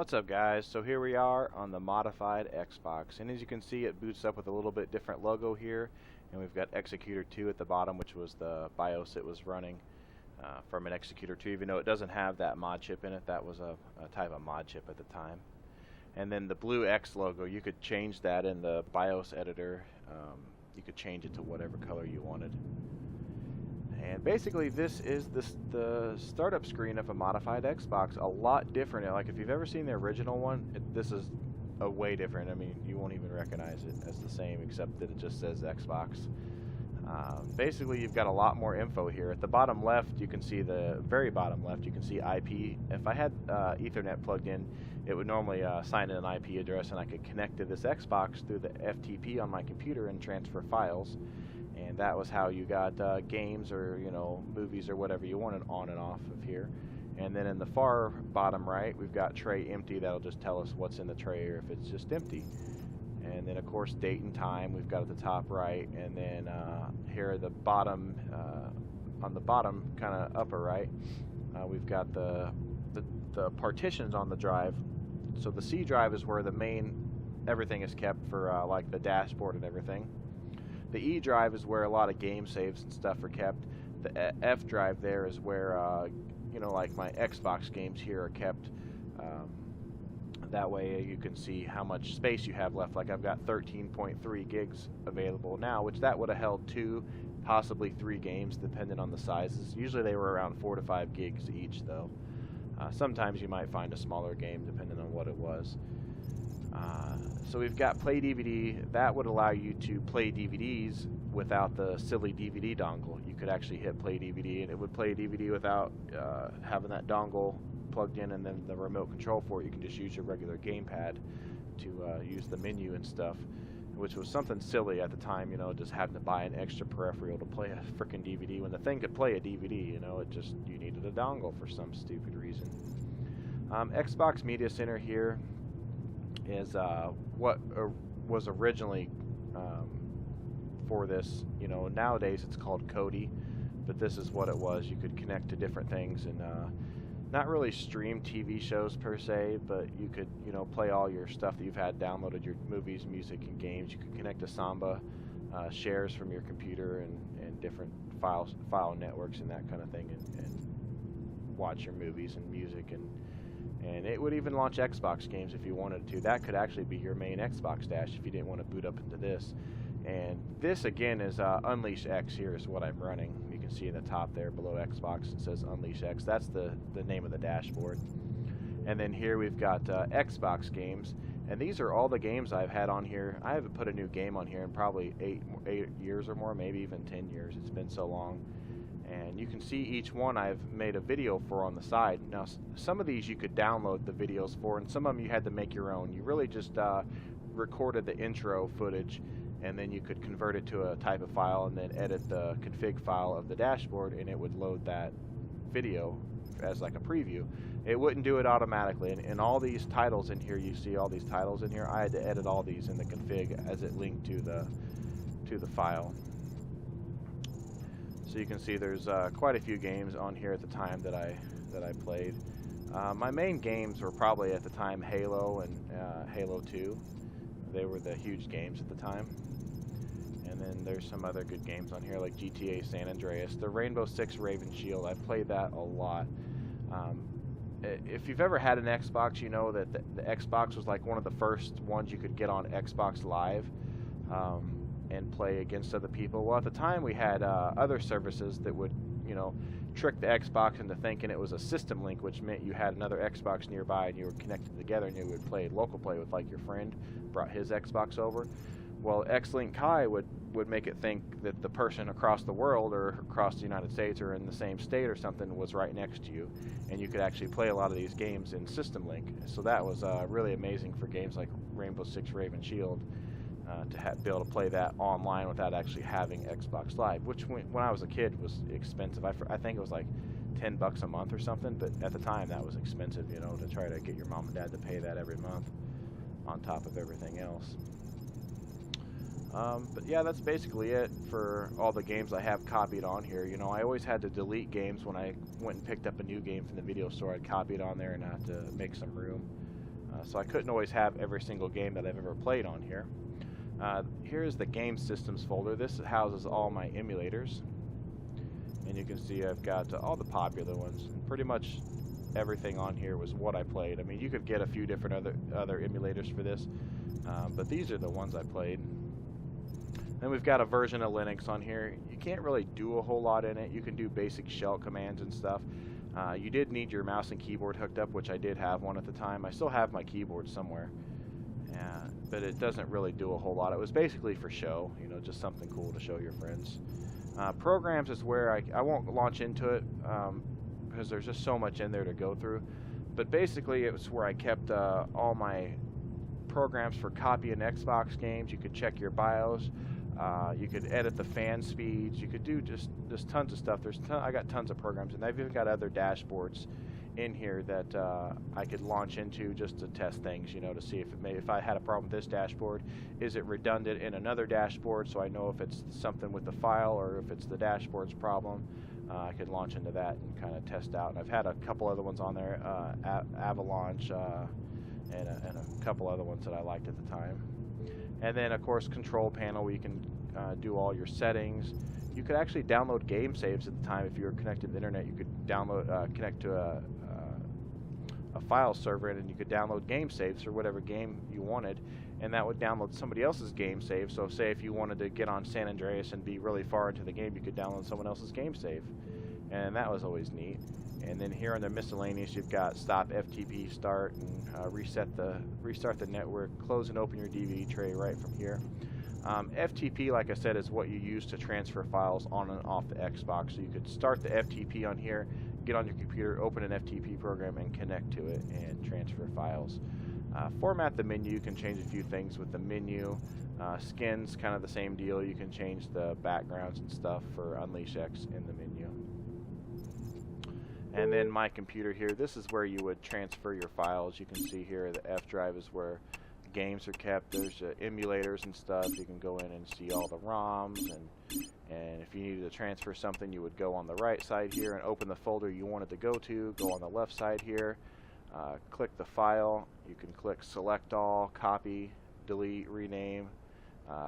What's up, guys? So here we are on the modified Xbox, and as you can see, it boots up with a little bit different logo here, and we've got Executor 2 at the bottom, which was the BIOS it was running from an Executor 2, even though it doesn't have that mod chip in it. That was a type of mod chip at the time. And then the blue X logo, you could change that in the BIOS editor. You could change it to whatever color you wanted. And basically this is the startup screen of a modified Xbox. A lot different. Like if you've ever seen the original one, this is a way different. I mean, you won't even recognize it as the same, except that it just says Xbox. Basically, you've got a lot more info here. At the bottom left, you can see the very bottom left, you can see IP. If I had Ethernet plugged in, it would normally assign an IP address, and I could connect to this Xbox through the FTP on my computer and transfer files. And that was how you got games or movies or whatever you wanted on and off of here. And then in the far bottom right, we've got tray empty. That'll just tell us what's in the tray or if it's just empty. And then of course date and time we've got at the top right. And then here at the bottom, on the bottom kind of upper right, we've got the partitions on the drive. So the C drive is where the main everything is kept for like the dashboard and everything. The E drive is where a lot of game saves and stuff are kept. The F drive there is where, like my Xbox games here are kept. That way you can see how much space you have left. Like I've got 13.3 gigs available now, which that would have held 2, possibly 3 games, depending on the sizes. Usually they were around 4 to 5 gigs each, though. Sometimes you might find a smaller game, depending on what it was. So we've got Play DVD. That would allow you to play DVDs without the silly DVD dongle. You could actually hit Play DVD, and it would play DVD without having that dongle plugged in and then the remote control for it. You can just use your regular gamepad to use the menu and stuff, which was something silly at the time, just having to buy an extra peripheral to play a frickin' DVD when the thing could play a DVD, it just, you needed a dongle for some stupid reason. Xbox Media Center here is what was originally for this. Nowadays it's called Kodi, but this is what it was. You could connect to different things and not really stream TV shows per se, but you could play all your stuff that you've had downloaded, your movies, music, and games. You could connect to Samba shares from your computer and different file networks and that kind of thing, and watch your movies and music, and it would even launch Xbox games if you wanted to. That could actually be your main Xbox dash if you didn't want to boot up into this. And this again is Unleash X. Here is what I'm running. You can see in the top there below Xbox it says Unleash X. That's the name of the dashboard. And then here we've got Xbox games, and these are all the games I've had on here. I haven't put a new game on here in probably 8 years or more, maybe even 10 years. It's been so long. And you can see each one I've made a video for on the side. Now, some of these you could download the videos for, and some of them you had to make your own. You really just recorded the intro footage, and then you could convert it to a type of file and then edit the config file of the dashboard, and it would load that video as like a preview. It wouldn't do it automatically. And all these titles in here, you see all these titles in here, I had to edit all these in the config as it linked to the file. So you can see there's quite a few games on here at the time that I played. My main games were probably at the time Halo and Halo 2. They were the huge games at the time. And then there's some other good games on here like GTA San Andreas. The Rainbow Six Raven Shield, I've played that a lot. If you've ever had an Xbox, you know that the Xbox was like one of the first ones you could get on Xbox Live. And play against other people. Well, at the time we had other services that would, trick the Xbox into thinking it was a system link, which meant you had another Xbox nearby and you were connected together and you would play local play with like your friend brought his Xbox over. Well, X-Link Kai would make it think that the person across the world or across the United States or in the same state or something was right next to you, and you could actually play a lot of these games in System Link. So that was really amazing for games like Rainbow Six Raven Shield. To be able to play that online without actually having Xbox Live, which when I was a kid was expensive. I think it was like $10 a month or something, but at the time that was expensive, to try to get your mom and dad to pay that every month on top of everything else. But yeah, that's basically it for all the games I have copied on here. I always had to delete games when I went and picked up a new game from the video store. I'd copy it on there and have to make some room. So I couldn't always have every single game that I've ever played on here. Here's the game systems folder. This houses all my emulators, and you can see I've got all the popular ones. Pretty much everything on here was what I played. I mean, you could get a few different other emulators for this, but these are the ones I played. Then we've got a version of Linux on here. You can't really do a whole lot in it. You can do basic shell commands and stuff. You did need your mouse and keyboard hooked up, which I did have one at the time. I still have my keyboard somewhere, but it doesn't really do a whole lot. It was basically for show, you know, just something cool to show your friends. Programs is where I won't launch into it because there's just so much in there to go through. But basically, it was where I kept all my programs for copying Xbox games. You could check your BIOS. You could edit the fan speeds. You could do just tons of stuff. I got tons of programs, and I've even got other dashboards in here that I could launch into just to test things, you know, to see if I had a problem with this dashboard, is it redundant in another dashboard, so I know if it's something with the file or if it's the dashboard's problem. I could launch into that and kind of test out. And I've had a couple other ones on there, Avalanche, and a couple other ones that I liked at the time. And then, of course, control panel where you can do all your settings. You could actually download game saves at the time. If you were connected to the internet, you could download, connect to a file server, and you could download game saves for whatever game you wanted, and that would download somebody else's game save. So say if you wanted to get on San Andreas and be really far into the game, you could download someone else's game save, and that was always neat. And then here under miscellaneous, you've got stop FTP start and restart the network, close and open your DVD tray right from here. FTP, like I said, is what you use to transfer files on and off the Xbox. So you could start the FTP on here, get on your computer, open an FTP program, and connect to it and transfer files. Format the menu. You can change a few things with the menu. Skins, kind of the same deal. You can change the backgrounds and stuff for Unleash X in the menu. And then my computer here, this is where you would transfer your files. You can see here the F drive is where games are kept. There's emulators and stuff. You can go in and see all the ROMs, and if you needed to transfer something, you would go on the right side here and open the folder you wanted to go on the left side here, click the file. You can click select all, copy, delete, rename,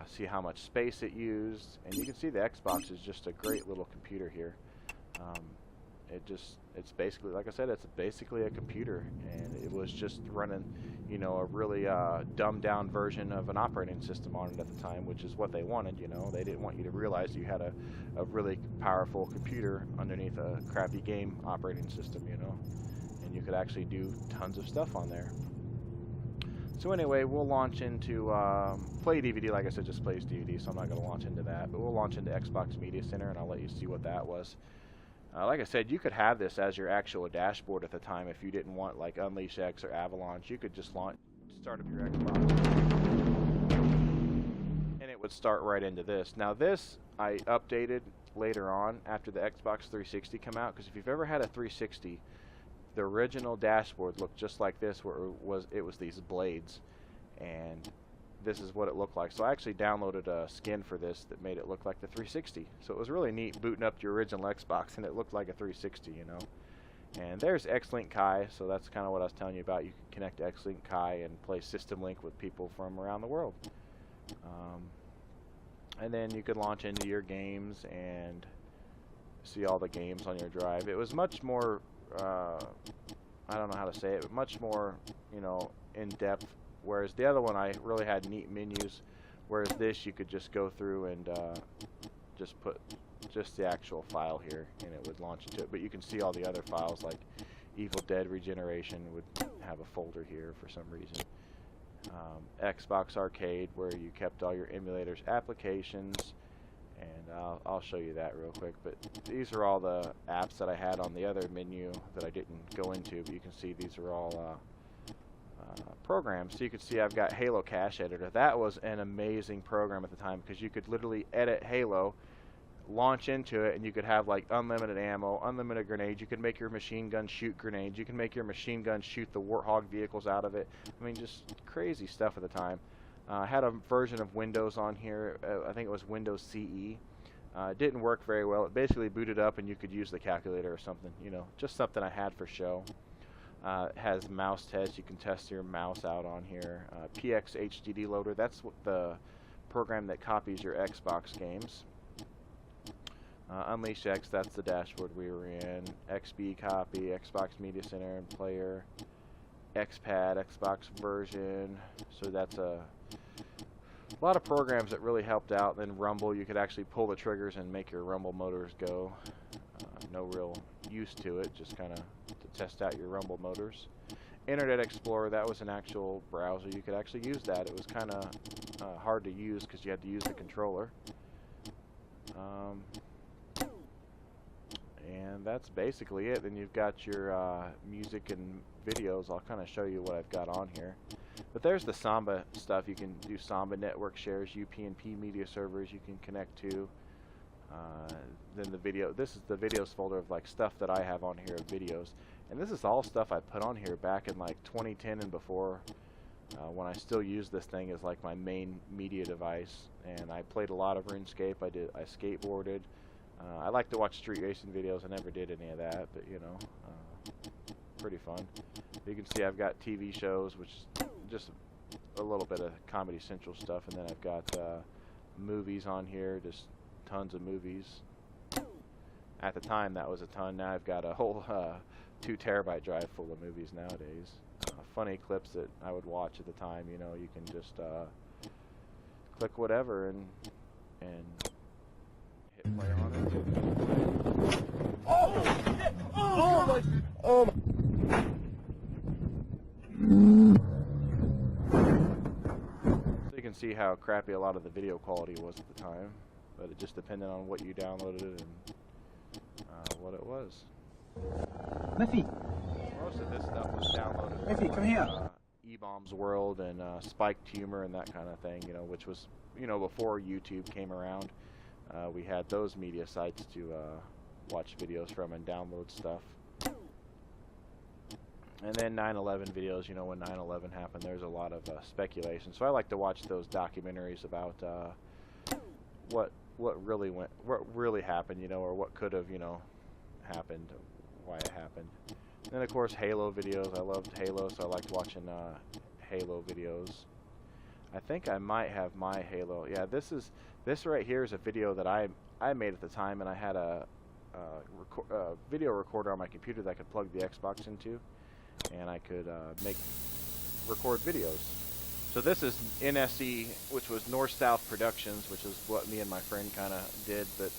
see how much space it used, and you can see the Xbox is just a great little computer here. It's basically, like I said, it's basically a computer, and it was just running, you know, a really dumbed down version of an operating system on it at the time, which is what they wanted, you know. They didn't want you to realize you had a really powerful computer underneath a crappy game operating system, you know, and you could actually do tons of stuff on there. So anyway, we'll launch into Play DVD. Like I said, just plays DVD, so I'm not going to launch into that, but we'll launch into Xbox Media Center, and I'll let you see what that was. Like I said, you could have this as your actual dashboard at the time if you didn't want like Unleash X or Avalanche. You could just start up your Xbox, and it would start right into this. Now this I updated later on after the Xbox 360 came out, because if you've ever had a 360, the original dashboard looked just like this, where it was these blades, and this is what it looked like. So I actually downloaded a skin for this that made it look like the 360. So it was really neat booting up your original Xbox and it looked like a 360, you know. And there's X-Link Kai, so that's kind of what I was telling you about. You can connect to X-Link Kai and play System Link with people from around the world. And then you could launch into your games and see all the games on your drive. It was much more, I don't know how to say it, but much more, you know, in-depth. Whereas the other one, I really had neat menus. Whereas this, you could just go through and just put just the actual file here, and it would launch into it. But you can see all the other files, like Evil Dead Regeneration would have a folder here for some reason. Xbox Arcade, where you kept all your emulators, applications, and I'll show you that real quick. But these are all the apps that I had on the other menu that I didn't go into. But you can see these are all programs. So you can see I've got Halo Cache Editor. That was an amazing program at the time, because you could literally edit Halo, launch into it, and you could have like unlimited ammo, unlimited grenades. You could make your machine gun shoot grenades. You can make your machine gun shoot the Warthog vehicles out of it. I mean, just crazy stuff at the time. I had a version of Windows on here. I think it was Windows CE. It didn't work very well. It basically booted up and you could use the calculator or something, you know, just something I had for show. It has mouse tests. You can test your mouse out on here. PX HDD loader. That's what the program that copies your Xbox games. Unleash X, that's the dashboard we were in. XB copy, Xbox Media Center and Player. XPad, Xbox version. So that's a lot of programs that really helped out. Then Rumble, you could actually pull the triggers and make your Rumble motors go. No real use to it, just kind of to test out your Rumble motors. Internet Explorer, that was an actual browser. You could actually use that. It was kind of hard to use because you had to use the controller. And that's basically it. Then you've got your music and videos. I'll kind of show you what I've got on here. But there's the Samba stuff. You can do Samba network shares, UPnP media servers you can connect to. Then the video. This is the videos folder of like stuff that I have on here of videos. And this is all stuff I put on here back in like 2010 and before, when I still use this thing as like my main media device. And I played a lot of RuneScape. I skateboarded. I like to watch street racing videos. I never did any of that, but you know, pretty fun. You can see I've got TV shows, which is just a little bit of Comedy Central stuff, and then I've got movies on here, just tons of movies. At the time, that was a ton. Now I've got a whole 2 terabyte drive full of movies nowadays. Funny clips that I would watch at the time. You know, you can just click whatever and hit play on it. Oh my! Oh my! So you can see how crappy a lot of the video quality was at the time, but it just depended on what you downloaded and what it was. Miffy! Most of this stuff was downloaded. Miffy, come here. E-Bombs World and Spiked Humor and that kind of thing, you know, which was, you know, before YouTube came around. We had those media sites to watch videos from and download stuff. And then 9/11 videos, you know, when 9/11 happened, there's a lot of speculation. So I like to watch those documentaries about what really happened, you know, or what could have, you know, happened, why it happened. And then of course Halo videos. I loved Halo, so I liked watching Halo videos. I think I might have my Halo. Yeah, this right here is a video that I made at the time, and I had a video recorder on my computer that I could plug the Xbox into, and I could record videos. So this is NSE, which was North South Productions, which is what me and my friend kind of did, but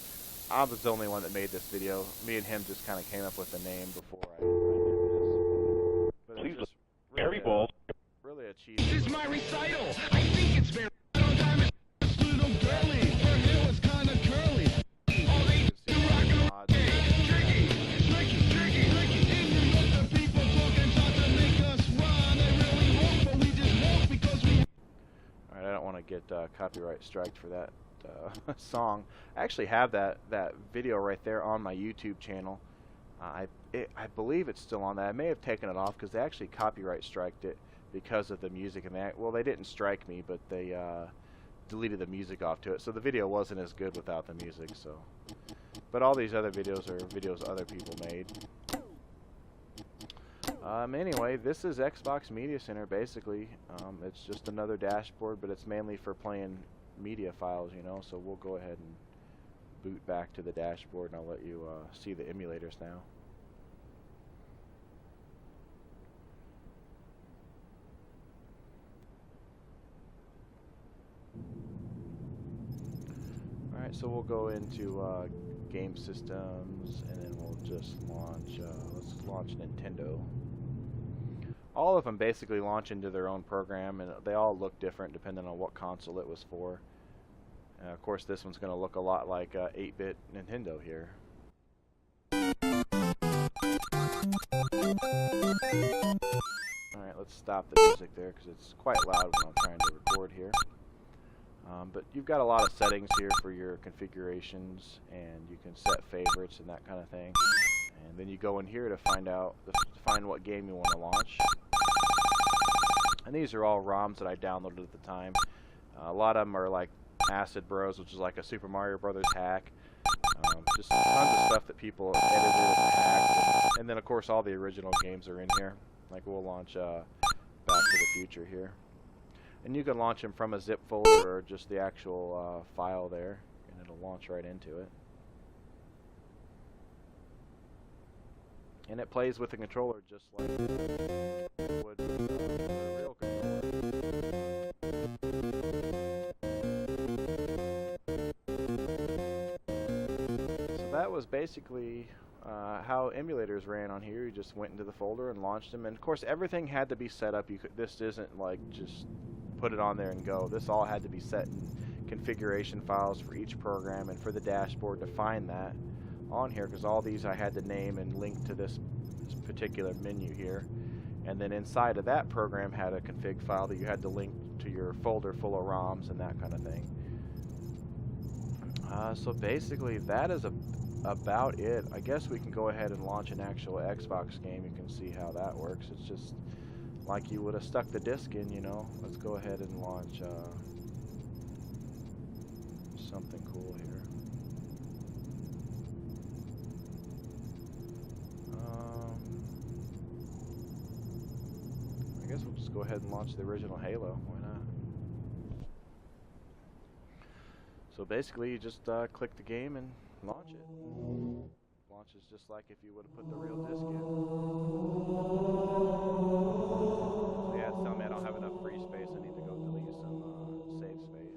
I was the only one that made this video. Me and him just kind of came up with the name before I did this. But Please, just very really, bold. Really achieved. This is my recital. I think it's very diamond little girly. Her hair was kind of curly. All they do rock and roll. Tricky, tricky, tricky, tricky. And you let the people talk and try to make us rhyme. They really won't, but we just won't because we. All right, I don't want to get copyright striked for that song. I actually have that video right there on my YouTube channel. I believe it's still on that. I may have taken it off because they actually copyright striked it because of the music, and they didn't strike me, but they deleted the music off to it. So the video wasn't as good without the music. So, but all these other videos are videos other people made. Anyway, this is Xbox Media Center basically. It's just another dashboard, but it's mainly for playing media files, you know. So we'll go ahead and boot back to the dashboard, and I'll let you see the emulators now. Alright, so we'll go into game systems, and then we'll just launch, let's launch Nintendo. All of them basically launch into their own program, and they all look different depending on what console it was for. And of course this one's going to look a lot like 8-bit Nintendo here. Alright, let's stop the music there because it's quite loud when I'm trying to record here. But you've got a lot of settings here for your configurations, and you can set favorites and that kind of thing. And then you go in here to find what game you want to launch. And these are all ROMs that I downloaded at the time. A lot of them are like Acid Bros, which is like a Super Mario Brothers hack. Just tons of stuff that people edited and hacked. And then of course all the original games are in here. Like we'll launch Back to the Future here. And you can launch them from a zip folder or just the actual file there, and it'll launch right into it. And it plays with the controller just like it would with the real controller. So that was basically how emulators ran on here. You just went into the folder and launched them, and of course everything had to be set up. This isn't like just put it on there and go. This all had to be set in configuration files for each program and for the dashboard to find that on here, because all these I had to name and link to this particular menu here, and then inside of that program had a config file that you had to link to your folder full of ROMs and that kind of thing. So basically that is about it. I guess we can go ahead and launch an actual Xbox game. You can see how that works. It's just like you would have stuck the disc in, you know. Let's go ahead and launch something cool here. I guess we'll just go ahead and launch the original Halo. Why not? So basically you just click the game and launch it. Launches just like if you would have put the real disc in. So yeah, it's telling me I don't have enough free space. I need to go delete some save space.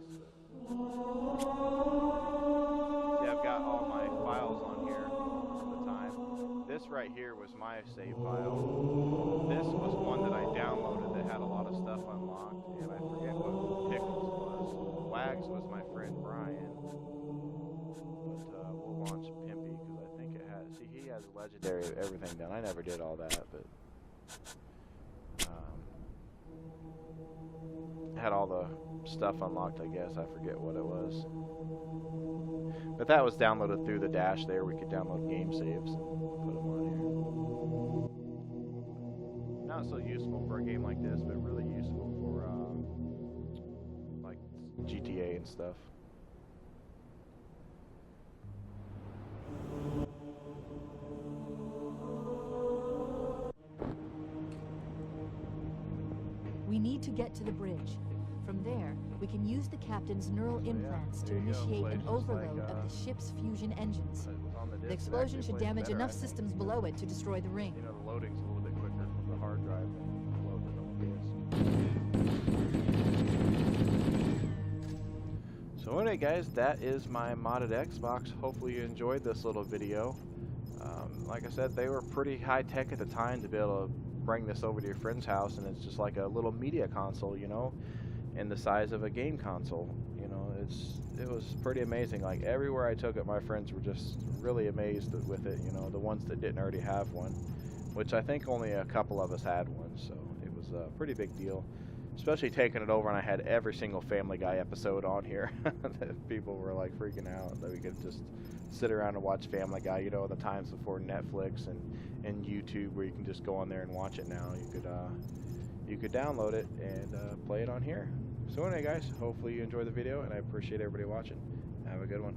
See, I've got all my files on here from the time. This right here was my save file. This was one that I downloaded that had a lot of stuff unlocked, and I forget what Pickles was. Wags was my friend Brian. But we'll launch Pimpy because I think it has. See, he has legendary everything done. I never did all that, but had all the stuff unlocked. I guess I forget what it was. But that was downloaded through the dash there. We could download game saves and put them on here. Not so useful for a game like this, but really useful for like GTA and stuff. We need to get to the bridge. From there, we can use the captain's neural implants to initiate an overload of the ship's fusion engines. The explosion should damage enough systems below it to destroy the ring. You know, the loading's a little bit quicker with the hard drive than the So anyway guys, that is my modded Xbox. Hopefully you enjoyed this little video. Like I said, they were pretty high tech at the time to be able to bring this over to your friend's house, and it's just like a little media console, you know, in the size of a game console. You know, it was pretty amazing. Like everywhere I took it, my friends were just really amazed with it, you know, the ones that didn't already have one, which I think only a couple of us had one, so it was a pretty big deal. Especially taking it over and I had every single Family Guy episode on here. People were like freaking out that we could just sit around and watch Family Guy, you know, the times before Netflix and YouTube where you can just go on there and watch it now. You could download it and play it on here. So anyway guys, hopefully you enjoyed the video and I appreciate everybody watching. Have a good one.